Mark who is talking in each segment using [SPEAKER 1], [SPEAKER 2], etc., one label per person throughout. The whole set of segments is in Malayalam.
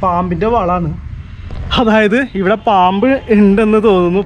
[SPEAKER 1] പാമ്പിൻ്റെ വളമാണ്. അതായത് ഇവിടെ പാമ്പ് ഉണ്ടെന്ന് തോന്നുന്നു.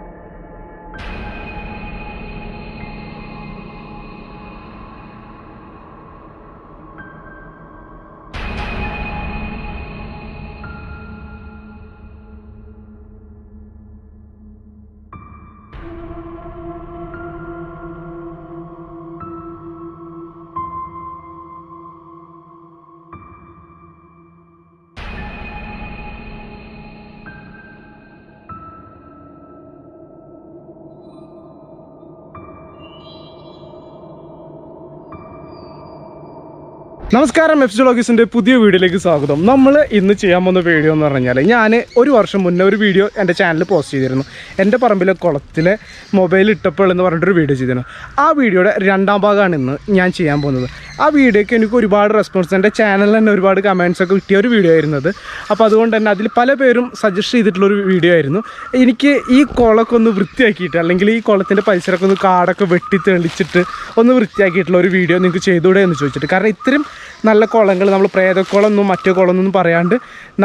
[SPEAKER 1] നമസ്കാരം, എഫ് വ്ളോഗ്സിൻ്റെ പുതിയ വീഡിയോയിലേക്ക് സ്വാഗതം. നമ്മൾ ഇന്ന് ചെയ്യാൻ പോകുന്ന വീഡിയോ എന്ന് പറഞ്ഞാൽ, ഞാൻ ഒരു വർഷം മുന്നേ ഒരു വീഡിയോ എൻ്റെ ചാനലിൽ പോസ്റ്റ് ചെയ്തിരുന്നു. എൻ്റെ പറമ്പിലെ കുളത്തിലെ മൊബൈൽ ഇട്ടപ്പോൾ എന്ന് പറഞ്ഞിട്ടൊരു വീഡിയോ ചെയ്തിരുന്നു. ആ വീഡിയോയുടെ രണ്ടാം ഭാഗമാണ് ഇന്ന് ഞാൻ ചെയ്യാൻ പോകുന്നത്. ആ വീഡിയോയ്ക്ക് എനിക്ക് ഒരുപാട് റെസ്പോൺസ്, എൻ്റെ ചാനലിൽ തന്നെ ഒരുപാട് കമൻസൊക്കെ കിട്ടിയ ഒരു വീഡിയോ ആയിരുന്നത്. അപ്പോൾ അതുകൊണ്ട് തന്നെ അതിൽ പല പേരും സജസ്റ്റ് ചെയ്തിട്ടുള്ളൊരു വീഡിയോ ആയിരുന്നു. എനിക്ക് ഈ കുളമൊക്കെ ഒന്ന് വൃത്തിയാക്കിയിട്ട്, അല്ലെങ്കിൽ ഈ കുളത്തിൻ്റെ പരിസരമൊക്കെ ഒന്ന് കാടൊക്കെ വെട്ടി തെളിച്ചിട്ട് ഒന്ന് വൃത്തിയാക്കിയിട്ടുള്ള ഒരു വീഡിയോ നിങ്ങൾക്ക് ചെയ്തുകൂടെ എന്ന് ചോദിച്ചിട്ട്. കാരണം ഇത്രയും നല്ല കുളങ്ങൾ, നമ്മൾ പ്രേതക്കുളമൊന്നും മറ്റു കുളമൊന്നും പറയാണ്ട്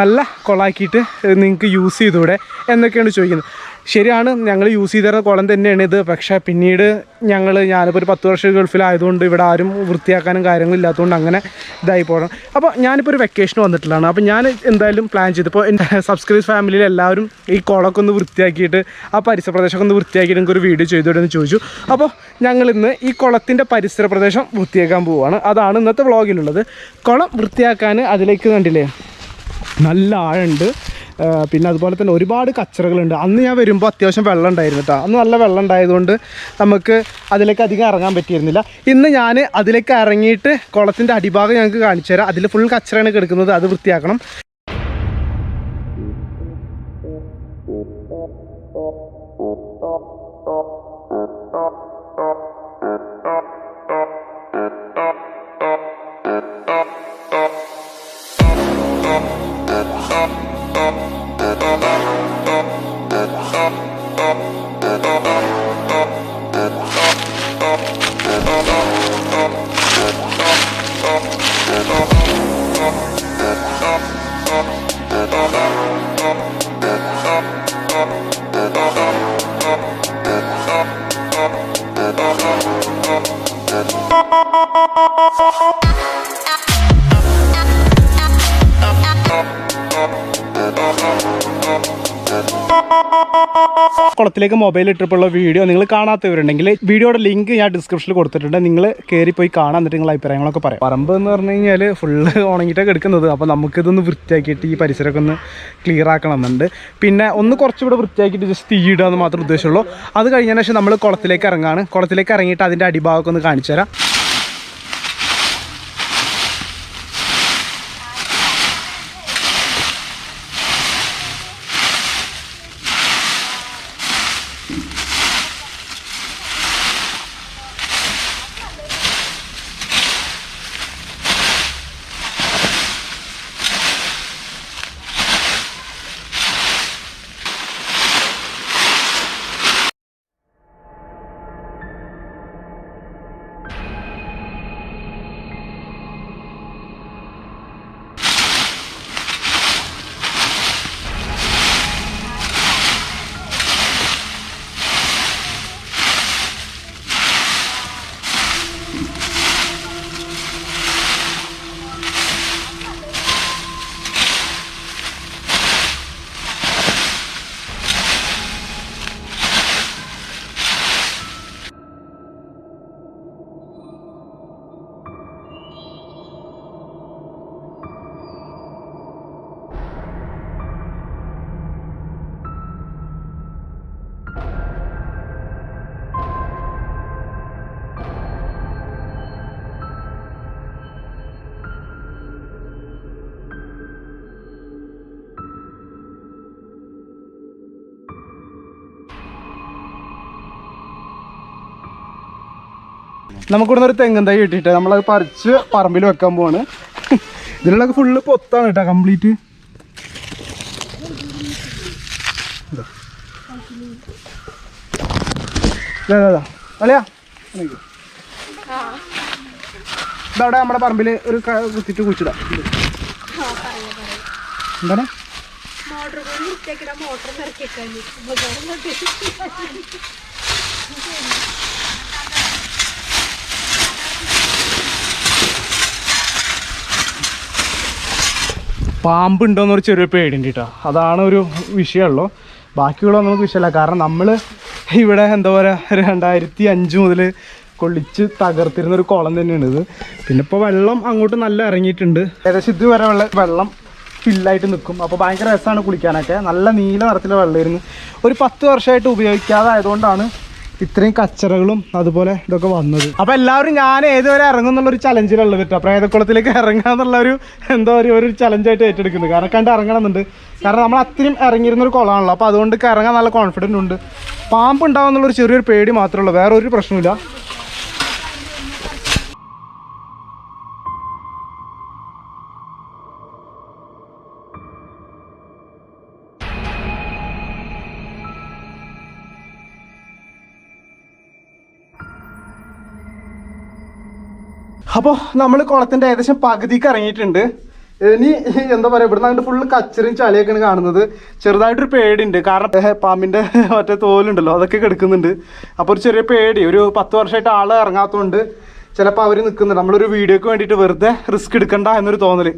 [SPEAKER 1] നല്ല കുളമാക്കിയിട്ട് നിങ്ങൾക്ക് യൂസ് ചെയ്തുകൂടെ എന്നൊക്കെയാണ് ചോദിക്കുന്നത്. ശരിയാണ്, ഞങ്ങൾ യൂസ് ചെയ്ത കുളം തന്നെയാണ് ഇത്. പക്ഷേ പിന്നീട് ഞാനിപ്പോൾ ഒരു 10 വർഷം ഗൾഫിലായതുകൊണ്ട് ഇവിടെ ആരും വൃത്തിയാക്കാനും കാര്യങ്ങളും ഇല്ലാത്തതുകൊണ്ട് അങ്ങനെ ഇതായി പോകണം. അപ്പോൾ ഞാനിപ്പോൾ ഒരു വെക്കേഷൻ വന്നിട്ടുള്ളതാണ്. അപ്പോൾ ഞാൻ എന്തായാലും പ്ലാൻ ചെയ്തപ്പോൾ എൻ്റെ സബ്സ്ക്രൈബ് ഫാമിലിയിൽ എല്ലാവരും ഈ കുളമൊക്കെ ഒന്ന് വൃത്തിയാക്കിയിട്ട്, ആ പരിസര പ്രദേശമൊക്കെ ഒന്ന് വൃത്തിയാക്കിയിട്ട് എനിക്കൊരു വീഡിയോ ചെയ്തോടെന്ന് ചോദിച്ചു. അപ്പോൾ ഞങ്ങളിന്ന് ഈ കുളത്തിൻ്റെ പരിസര പ്രദേശം വൃത്തിയാക്കാൻ പോവുകയാണ്. അതാണ് ഇന്നത്തെ വ്ളോഗിലുള്ളത്. കുളം വൃത്തിയാക്കാൻ അതിലേക്ക് കണ്ടില്ലേ നല്ല ആഴമുണ്ട്. പിന്നെ അതുപോലെ തന്നെ ഒരുപാട് കച്ചറകളുണ്ട്. അന്ന് ഞാൻ വരുമ്പോൾ അത്യാവശ്യം വെള്ളം ഉണ്ടായിരുന്നു കേട്ടോ. അന്ന് നല്ല വെള്ളം ഉണ്ടായതുകൊണ്ട് നമുക്ക് അതിലേക്ക് അധികം ഇറങ്ങാൻ പറ്റിയിരുന്നില്ല. ഇന്ന് ഞാൻ അതിലേക്ക് ഇറങ്ങിയിട്ട് കുളത്തിൻ്റെ അടിഭാഗം ഞങ്ങൾക്ക് കാണിച്ചു തരാം. അതിൽ ഫുൾ കച്ചറയാണ് കിടക്കുന്നത്, അത് വൃത്തിയാക്കണം. കുളത്തിലേക്ക് മൊബൈൽ ഇട്ടപ്പോഴുള്ള വീഡിയോ നിങ്ങൾ കാണാത്തവരുണ്ടെങ്കിൽ വീഡിയോയുടെ ലിങ്ക് ഞാൻ ഡിസ്ക്രിപ്ഷനിൽ കൊടുത്തിട്ടുണ്ട്. നിങ്ങൾ കയറിപ്പോയി കാണാൻ, എന്നിട്ട് നിങ്ങൾ അഭിപ്രായങ്ങളൊക്കെ പറയാം. പറമ്പ് എന്ന് പറഞ്ഞു കഴിഞ്ഞാൽ ഫുള്ള് ഉണങ്ങിയിട്ടൊക്കെ എടുക്കുന്നത്. അപ്പോൾ നമുക്കിതൊന്ന് വൃത്തിയാക്കിയിട്ട് ഈ പരിസരമൊക്കെ ഒന്ന് ക്ലിയർ ആക്കണം എന്നുണ്ട്. പിന്നെ ഒന്ന് കുറച്ചുകൂടെ വൃത്തിയാക്കിയിട്ട് ജസ്റ്റ് തീയിടുക എന്ന് മാത്രമേ ഉദ്ദേശമുള്ളൂ. അത് കഴിഞ്ഞതിന് ശേഷം നമ്മൾ കുളത്തിലേക്ക് ഇറങ്ങാണ്. കുളത്തിലേക്ക് ഇറങ്ങിയിട്ട് അതിൻ്റെ അടിഭാഗമൊക്കെ ഒന്ന് കാണിച്ചു തരാം. നമുക്കിവിടുന്ന് ഒരു തെങ്ങും തൈ കിട്ടിയിട്ട് നമ്മളത് പറിച്ച് പറമ്പിൽ വെക്കാൻ പോവാണ്. ഇതിനുള്ളതൊക്കെ ഫുള്ള് പൊത്താണ് കേട്ടോ, കംപ്ലീറ്റ്. അല്ലയാ ഇതവിടെ നമ്മുടെ പറമ്പിൽ ഒരു കുത്തിട്ട് കുഴിച്ചിടാം. എന്താണ് പാമ്പുണ്ടോയെന്നൊരു ചെറിയ പേടിയുണ്ട് കേട്ടോ. അതാണ് ഒരു വിഷയമുള്ളൂ. ബാക്കിയുള്ളതൊന്നും നമുക്ക് വിഷയമല്ല. കാരണം നമ്മൾ ഇവിടെ എന്താ പറയുക 2005 മുതൽ കൊള്ളിച്ച് തകർത്തിരുന്നൊരു കുളം തന്നെയാണ് ഇത്. പിന്നെ ഇപ്പോൾ വെള്ളം അങ്ങോട്ട് നല്ല ഇറങ്ങിയിട്ടുണ്ട്. ഏകദേശം ഇതുവരെ വെള്ളം ഫില്ലായിട്ട് നിൽക്കും. അപ്പോൾ ഭയങ്കര രസമാണ് കുളിക്കാനൊക്കെ. നല്ല നീല നിറത്തിലെ വെള്ളമായിരുന്നു. ഒരു 10 വർഷമായിട്ട് ഉപയോഗിക്കാതെ ആയതുകൊണ്ടാണ് ഇത്രയും കച്ചറകളും അതുപോലെ ഇതൊക്കെ വന്നത്. അപ്പോൾ എല്ലാവരും ഞാൻ ഏതുവരെ ഇറങ്ങും എന്നുള്ളൊരു ചലഞ്ചിലുള്ളത് കേട്ടോ. പ്രേതക്കുളത്തിലേക്ക് ഇറങ്ങുക എന്നുള്ളൊരു എന്താ പറയുക ഒരു ചലഞ്ചായിട്ട് ഏറ്റെടുക്കുന്നത്. കാരണം കണ്ട് ഇറങ്ങണമെന്നുണ്ട്. കാരണം നമ്മൾ അത്രയും ഇറങ്ങിയിരുന്നൊരു കുളമാണല്ലോ. അപ്പോൾ അതുകൊണ്ട് ഇറങ്ങാൻ നല്ല കോൺഫിഡൻറ്റ് ഉണ്ട്. പാമ്പ് ഉണ്ടാവും എന്നുള്ളൊരു ചെറിയൊരു പേടി മാത്രമേ ഉള്ളൂ, വേറെ ഒരു പ്രശ്നമില്ല. അപ്പോൾ നമ്മൾ കുളത്തിൻ്റെ ഏകദേശം പകുതിക്ക് ഇറങ്ങിയിട്ടുണ്ട്. ഇനി എന്താ പറയുക, ഇവിടുന്ന് അങ്ങോട്ട് ഫുള്ള് കച്ചറയും ചളിയൊക്കെയാണ് കാണുന്നത്. ചെറുതായിട്ടൊരു പേടിയുണ്ട്. കാരണം പാമ്പിൻ്റെ മറ്റേ തോലുണ്ടല്ലോ അതൊക്കെ കിടക്കുന്നുണ്ട്. അപ്പോൾ ഒരു ചെറിയ പേടി. ഒരു 10 വർഷമായിട്ട് ആൾ ഇറങ്ങാത്തതുകൊണ്ട് ചിലപ്പോൾ അവർ നിൽക്കുന്നുണ്ട്. നമ്മളൊരു വീഡിയോക്ക് വേണ്ടിയിട്ട് വെറുതെ റിസ്ക് എടുക്കണ്ട എന്നൊരു തോന്നൽ.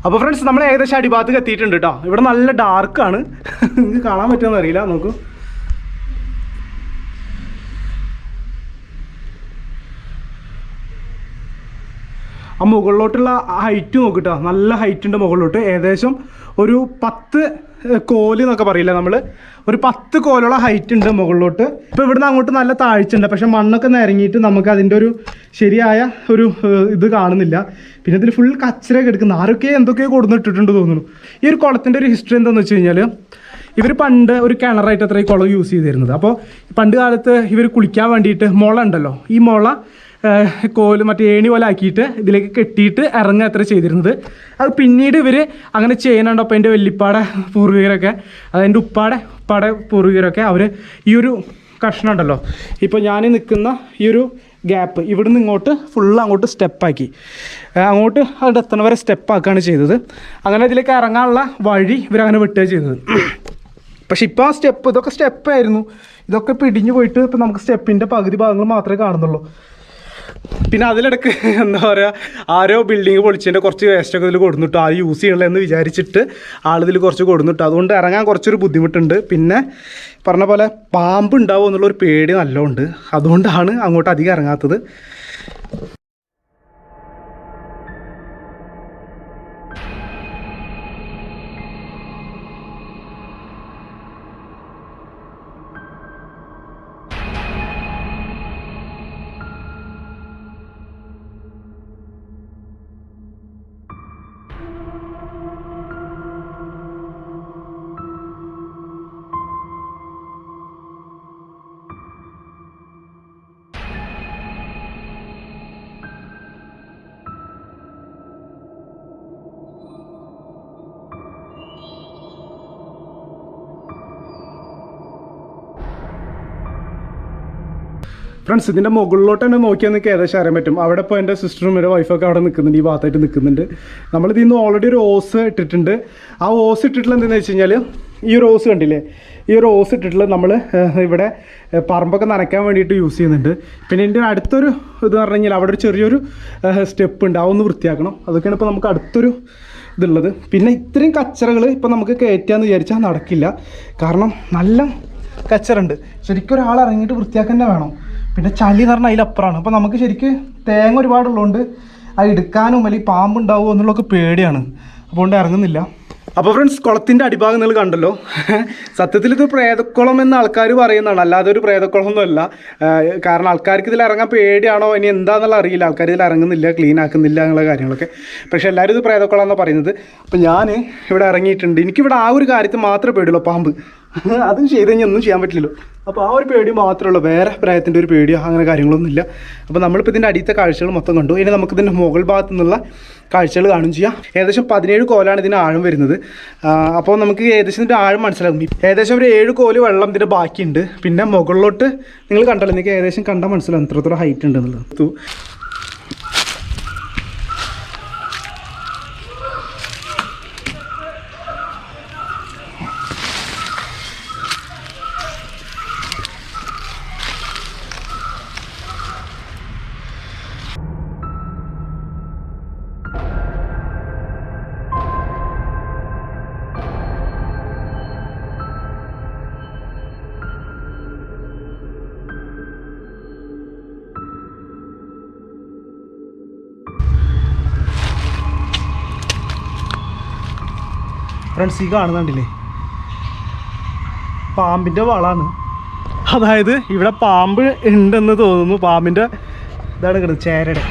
[SPEAKER 1] അപ്പോൾ ഫ്രണ്ട്സ് നമ്മൾ ഏകദേശം അടിഭാഗത്ത് എത്തിയിട്ടുണ്ട് കേട്ടോ. ഇവിടെ നല്ല ഡാർക്കാണ്. നിങ്ങൾക്ക് കാണാൻ പറ്റുമെന്ന് അറിയില്ല. നോക്കൂ, ആ മുകളിലോട്ടുള്ള ഹൈറ്റ് നോക്കിട്ടോ. നല്ല ഹൈറ്റ് ഉണ്ട് മുകളിലോട്ട്. ഏകദേശം ഒരു 10 കോല് എന്നൊക്കെ പറയില്ല നമ്മൾ, ഒരു 10 കോലുള്ള ഹൈറ്റ് ഉണ്ട് മുകളിലോട്ട്. ഇപ്പോൾ ഇവിടുന്ന് അങ്ങോട്ട് നല്ല താഴ്ചയുണ്ട്. പക്ഷെ മണ്ണൊക്കെ നിരങ്ങിയിട്ട് നമുക്ക് അതിൻ്റെ ഒരു ശരിയായ ഒരു ഇത് കാണുന്നില്ല. പിന്നെ ഇതിൽ ഫുൾ കച്ചറയൊക്കെ എടുക്കുന്നു. ആരൊക്കെ എന്തൊക്കെയോ കൊടുന്നിട്ടിട്ടുണ്ട് തോന്നുന്നു. ഈ ഒരു കുളത്തിൻ്റെ ഒരു ഹിസ്റ്ററി എന്താണെന്ന് വെച്ച് കഴിഞ്ഞാൽ, ഇവർ പണ്ട് ഒരു കിണറായിട്ട് അത്ര ഈ കുളം യൂസ് ചെയ്തിരുന്നത്. അപ്പോൾ പണ്ട് കാലത്ത് ഇവർ കുളിക്കാൻ വേണ്ടിയിട്ട് മുള ഉണ്ടല്ലോ, ഈ മുള കോല് മറ്റേ ഏണി പോലെ ആക്കിയിട്ട് ഇതിലേക്ക് കെട്ടിയിട്ട് ഇറങ്ങുക അത്ര ചെയ്തിരുന്നത്. അത് പിന്നീട് ഇവർ അങ്ങനെ ചെയ്യാനുണ്ടപ്പോൾ എൻ്റെ വല്യപ്പാടെ പൂർവികരൊക്കെ, അതെൻ്റെ ഉപ്പാടെ പൂർവികരൊക്കെ അവർ ഈ ഒരു കഷ്ണം ഉണ്ടല്ലോ, ഇപ്പോൾ ഞാൻ നിൽക്കുന്ന ഈ ഒരു ഗ്യാപ്പ് ഇവിടുന്ന് ഇങ്ങോട്ട് ഫുള്ള് അങ്ങോട്ട് സ്റ്റെപ്പാക്കി, അങ്ങോട്ട് അവിടെ എത്തണവരെ സ്റ്റെപ്പാക്കുകയാണ് ചെയ്തത്. അങ്ങനെ ഇതിലേക്ക് ഇറങ്ങാനുള്ള വഴി ഇവരങ്ങനെ വിട്ടുക ചെയ്തത്. പക്ഷെ ഇപ്പോൾ ആ ഇതൊക്കെ സ്റ്റെപ്പായിരുന്നു. ഇതൊക്കെ പിടിഞ്ഞു പോയിട്ട് ഇപ്പോൾ നമുക്ക് സ്റ്റെപ്പിൻ്റെ പകുതി ഭാഗങ്ങൾ മാത്രമേ കാണുന്നുള്ളൂ. പിന്നെ അതിലിടക്ക് എന്താ പറയുക, ആരോ ബിൽഡിങ് പൊളിച്ചതിൻ്റെ കുറച്ച് വേസ്റ്റൊക്കെ ഇതിൽ കൊടുന്നിട്ടു. ആരും യൂസ് ചെയ്യണമെന്ന് വിചാരിച്ചിട്ട് ആളിതിൽ കുറച്ച് കൊടുന്നിട്ടു. അതുകൊണ്ട് ഇറങ്ങാൻ കുറച്ചൊരു ബുദ്ധിമുട്ടുണ്ട്. പിന്നെ പറഞ്ഞ പോലെ പാമ്പ് ഉണ്ടാവും എന്നുള്ളൊരു പേടി നല്ലതുണ്ട്. അതുകൊണ്ടാണ് അങ്ങോട്ട് അധികം ഇറങ്ങാത്തത്. ഫ്രണ്ട്സ്, ഇതിൻ്റെ മുകളിലോട്ട് തന്നെ നോക്കിയാൽ നിങ്ങൾക്ക് ഏകദേശം അറിയാൻ പറ്റും. അവിടെ ഇപ്പോൾ എൻ്റെ സിസ്റ്ററും എൻ്റെ വൈഫൊക്കെ അവിടെ നിൽക്കുന്നുണ്ട്, ഈ ഭാഗത്തായിട്ട് നിൽക്കുന്നുണ്ട്. നമ്മളിതിൽ നിന്ന് ഓൾറെഡി ഒരു ഓസ് ഇട്ടിട്ടുണ്ട്. ആ ഓസ് ഇട്ടിട്ടുള്ള എന്താണെന്ന് വെച്ച് കഴിഞ്ഞാൽ, ഈ ഒരു ഓസ് കണ്ടില്ലേ, ഈ ഒരു ഓസ് ഇട്ടിട്ടുള്ള നമ്മൾ ഇവിടെ പറമ്പൊക്കെ നനയ്ക്കാൻ വേണ്ടിയിട്ട് യൂസ് ചെയ്യുന്നുണ്ട്. പിന്നെ എൻ്റെ അടുത്തൊരു ഇത് പറഞ്ഞു കഴിഞ്ഞാൽ അവിടെ ഒരു ചെറിയൊരു സ്റ്റെപ്പ് ഉണ്ട്, അതൊന്ന് വൃത്തിയാക്കണം. അതൊക്കെയാണ് ഇപ്പോൾ നമുക്ക് അടുത്തൊരു ഇതുള്ളത്. പിന്നെ ഇത്രയും കച്ചറകൾ ഇപ്പോൾ നമുക്ക് കയറ്റാമെന്ന് വിചാരിച്ചാൽ നടക്കില്ല. കാരണം നല്ല കച്ചറുണ്ട്. ശരിക്കും ഒരാൾ ഇറങ്ങിയിട്ട് വൃത്തിയാക്കാൻ തന്നെ വേണം. പിന്നെ ചളി എന്ന് പറഞ്ഞാൽ അതിലപ്പുറമാണ്. അപ്പോൾ നമുക്ക് ശരിക്ക് തേങ്ങ ഒരുപാടുള്ളതുകൊണ്ട് അത് എടുക്കാനും അല്ലെങ്കിൽ പാമ്പുണ്ടാവുമോ എന്നുള്ളതൊക്കെ പേടിയാണ്. അതുകൊണ്ട് ഇറങ്ങുന്നില്ല. അപ്പോൾ ഫ്രണ്ട്സ്, കുളത്തിൻ്റെ അടിഭാഗം നിങ്ങൾ കണ്ടല്ലോ. സത്യത്തിൽ ഇത് പ്രേതക്കുളം എന്ന് ആൾക്കാർ പറയുന്നതാണ്, അല്ലാതെ ഒരു പ്രേതക്കുളമൊന്നുമല്ല. കാരണം ആൾക്കാർക്ക് ഇതിൽ ഇറങ്ങാൻ പേടിയാണോ ഇനി എന്താണെന്നുള്ള അറിയില്ല. ആൾക്കാർ ഇതിൽ ഇറങ്ങുന്നില്ല, ക്ലീൻ ആക്കുന്നില്ല എന്നുള്ള കാര്യങ്ങളൊക്കെ. പക്ഷേ എല്ലാവരും ഇത് പ്രേതക്കുളം എന്നാണ് പറയുന്നത്. അപ്പോൾ ഞാൻ ഇവിടെ ഇറങ്ങിയിട്ടുണ്ട്. എനിക്കിവിടെ ആ ഒരു കാര്യത്തിൽ മാത്രമേ പേടിയുള്ളൂ, പാമ്പ്. അതും ചെയ്ത് കഴിഞ്ഞാൽ ഒന്നും ചെയ്യാൻ പറ്റില്ലല്ലോ. അപ്പോൾ ആ ഒരു പേടി മാത്രമേ ഉള്ളൂ, വേറെ പ്രായത്തിൻ്റെ ഒരു പേടിയോ അങ്ങനെ കാര്യങ്ങളൊന്നും ഇല്ല. അപ്പോൾ നമ്മളിപ്പോൾ ഇതിൻ്റെ അടിയത്തെ കാഴ്ചകൾ മൊത്തം കണ്ടു. ഇനി നമുക്കിതിൻ്റെ മുകൾ ഭാഗത്തു നിന്നുള്ള കാഴ്ചകൾ കാണും ചെയ്യാം. ഏകദേശം 17 കോലാണ് ഇതിന് ആഴം വരുന്നത്. അപ്പോൾ നമുക്ക് ഏകദേശം ഇതിൻ്റെ ആഴം മനസ്സിലാകും. ഏകദേശം ഒരു 7 കോല് വെള്ളം ഇതിൻ്റെ ബാക്കിയുണ്ട്. പിന്നെ മുകളിലോട്ട് നിങ്ങൾ കണ്ടല്ലോ, നിങ്ങൾക്ക് ഏകദേശം കണ്ടാൽ മനസ്സിലാകും എത്രത്തോളം ഹൈറ്റ് ഉണ്ട് എന്നുള്ളത്. ഫ്രണ്ട്സ്, ഈ കാണുന്നുണ്ടല്ലേ, പാമ്പിൻ്റെ വളമാണ്. അതായത് ഇവിടെ പാമ്പ് ഉണ്ടെന്ന് തോന്നുന്നു. പാമ്പിൻ്റെ ഇതാണ് കിടന്നത്, ചേരയുടെ.